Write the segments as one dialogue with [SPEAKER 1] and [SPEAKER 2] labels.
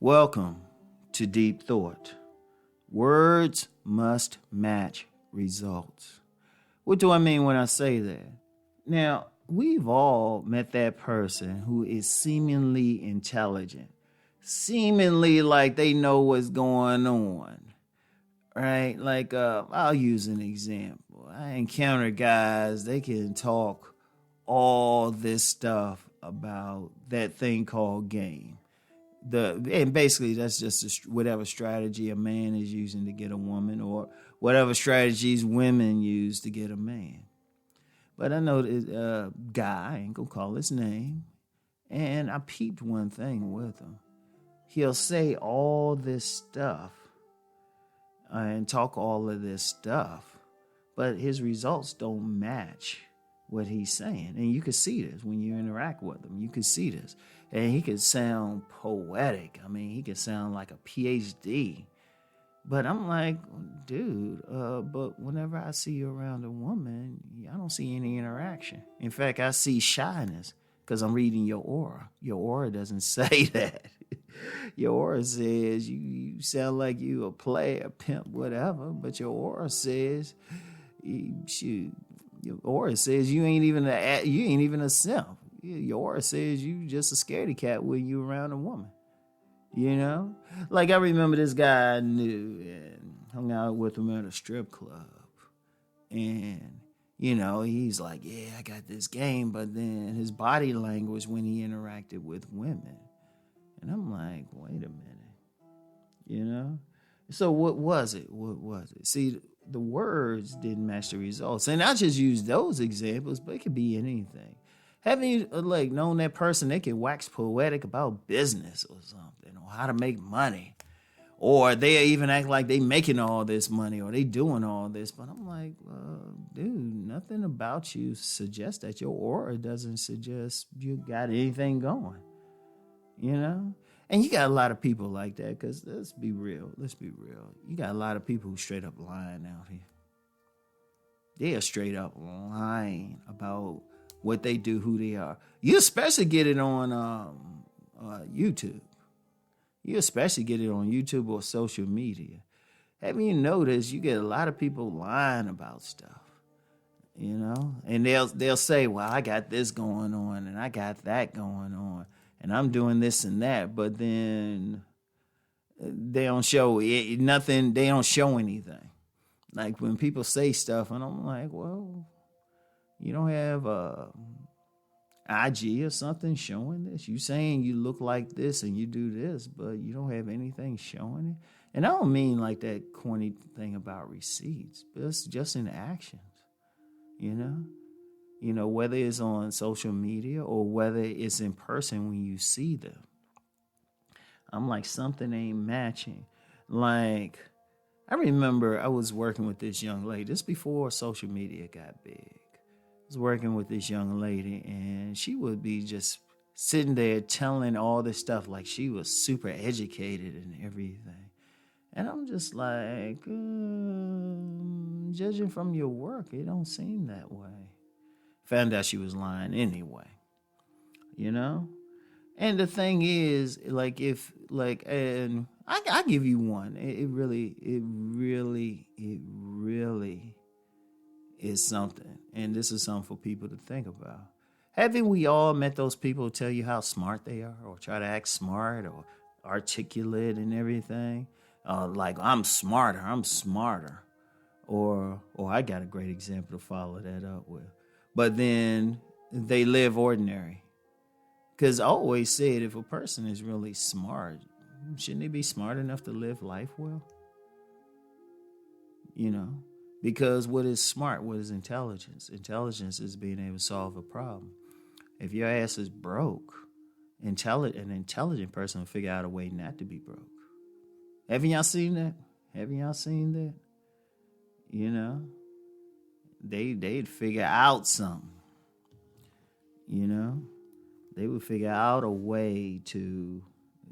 [SPEAKER 1] Welcome to Deep Thought. Words must match results. What do I mean when I say that? Now, we've all met that person who is seemingly intelligent, seemingly like they know what's going on, right? Like, I'll use an example. I encounter guys, they can talk all this stuff about that thing called game. And basically that's just whatever strategy a man is using to get a woman, or whatever strategies women use to get a man. But I know this guy, I ain't gonna call his name, and I peeped one thing with him. He'll say all this stuff and talk all of this stuff, but his results don't match what he's saying. And you can see this when you interact with him. You can see this. And he could sound poetic. I mean, he could sound like a PhD. But I'm like, dude, but whenever I see you around a woman, I don't see any interaction. In fact, I see shyness because I'm reading your aura. Your aura doesn't say that. Your aura says you sound like you a player, pimp, whatever, but your aura says, shoot, your aura says you ain't even a simp. Your aura says you just a scaredy cat when you around a woman. You know? Like, I remember this guy I knew and hung out with him at a strip club. And, he's like, yeah, I got this game. But then his body language when he interacted with women. And I'm like, wait a minute. So what was it? See, the words didn't match the results. And I just use those examples, but it could be anything. Haven't you known that person? They can wax poetic about business or something, or how to make money, or they even act like they making all this money, or they doing all this. But I'm like, dude, nothing about you suggests that. Your aura doesn't suggest you got anything going, And you got a lot of people like that, because let's be real. You got a lot of people who straight up lying out here. They are straight up lying about what they do, who they are. You especially get it on YouTube. You especially get it on YouTube or social media. Haven't you noticed you get a lot of people lying about stuff, And they'll say, well, I got this going on and I got that going on and I'm doing this and that, but then they don't show nothing. They don't show anything. Like when people say stuff and I'm like, well, you don't have IG or something showing this? You saying you look like this and you do this, but you don't have anything showing it? And I don't mean like that corny thing about receipts, but it's just in actions, whether it's on social media or whether it's in person when you see them. I'm like, something ain't matching. Like, I remember I was working with this young lady. This before social media got big. I was working with this young lady, and she would be just sitting there telling all this stuff like she was super educated and everything. And I'm just like, judging from your work, it don't seem that way. Found out she was lying anyway, And the thing is, and I give you one. It really is something. And this is something for people to think about. Haven't we all met those people who tell you how smart they are, or try to act smart or articulate and everything? Like, I'm smarter. Or I got a great example to follow that up with. But then they live ordinary. Because I always said, if a person is really smart, shouldn't they be smart enough to live life well? Because what is smart? What is intelligence? Intelligence is being able to solve a problem. If your ass is broke, an intelligent person will figure out a way not to be broke. Haven't y'all seen that? They'd figure out something. They would figure out a way to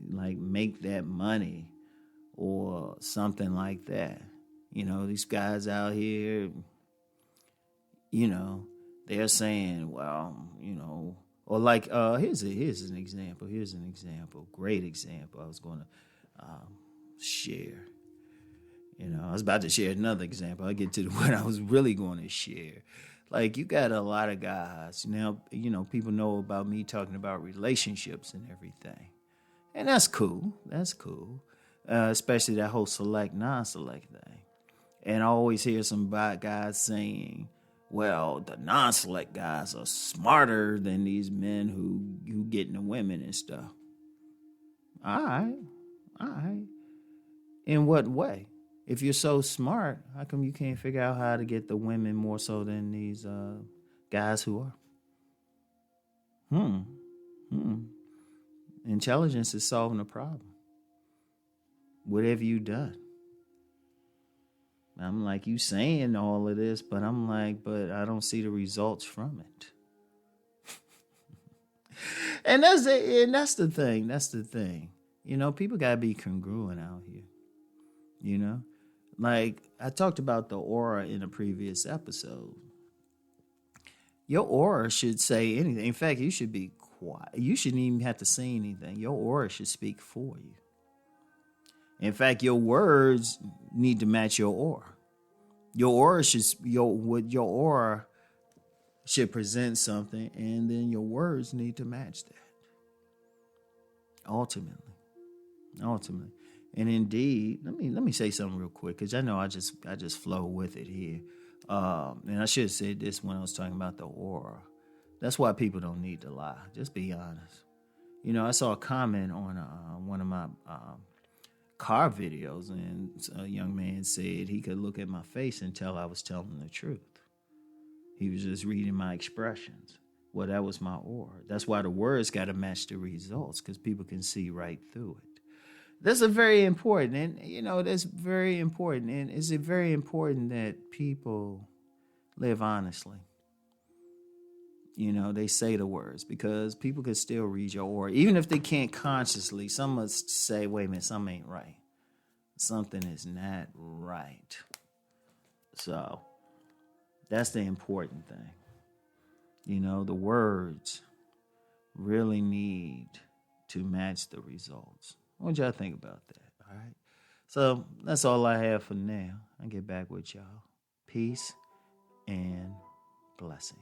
[SPEAKER 1] make that money or something like that. These guys out here, they're saying, well, Or like, here's an example. Here's an example. Great example. I was going to share. I was about to share another example. I'll get to what I was really going to share. Like, you got a lot of guys. Now, people know about me talking about relationships and everything. And that's cool. That's cool. Especially that whole select, non-select thing. And I always hear some guys saying, well, the non-select guys are smarter than these men who get into women and stuff. All right. In what way? If you're so smart, how come you can't figure out how to get the women more so than these guys who are? Intelligence is solving a problem. What have you done? I'm like, you saying all of this, but I'm like, but I don't see the results from it. And that's the thing. That's the thing. People gotta be congruent out here. Like I talked about the aura in a previous episode. Your aura should say anything. In fact, you should be quiet. You shouldn't even have to say anything. Your aura should speak for you. In fact, your words need to match your aura. Your aura your aura should present something, and then your words need to match that. Ultimately. And indeed, let me say something real quick, because I know I just flow with it here. And I should have said this when I was talking about the aura. That's why people don't need to lie. Just be honest. I saw a comment on one of my car videos, and a young man said he could look at my face and tell I was telling the truth. He was just reading my expressions. Well, that was my aura. That's why the words got to match the results, because people can see right through it. That's very important, and that's very important. And is it very important that people live honestly? They say the words, because people can still read your aura. Even if they can't consciously, some must say, wait a minute, something ain't right. Something is not right. So that's the important thing. The words really need to match the results. What y'all think about that? All right. So that's all I have for now. I'll get back with y'all. Peace and blessings.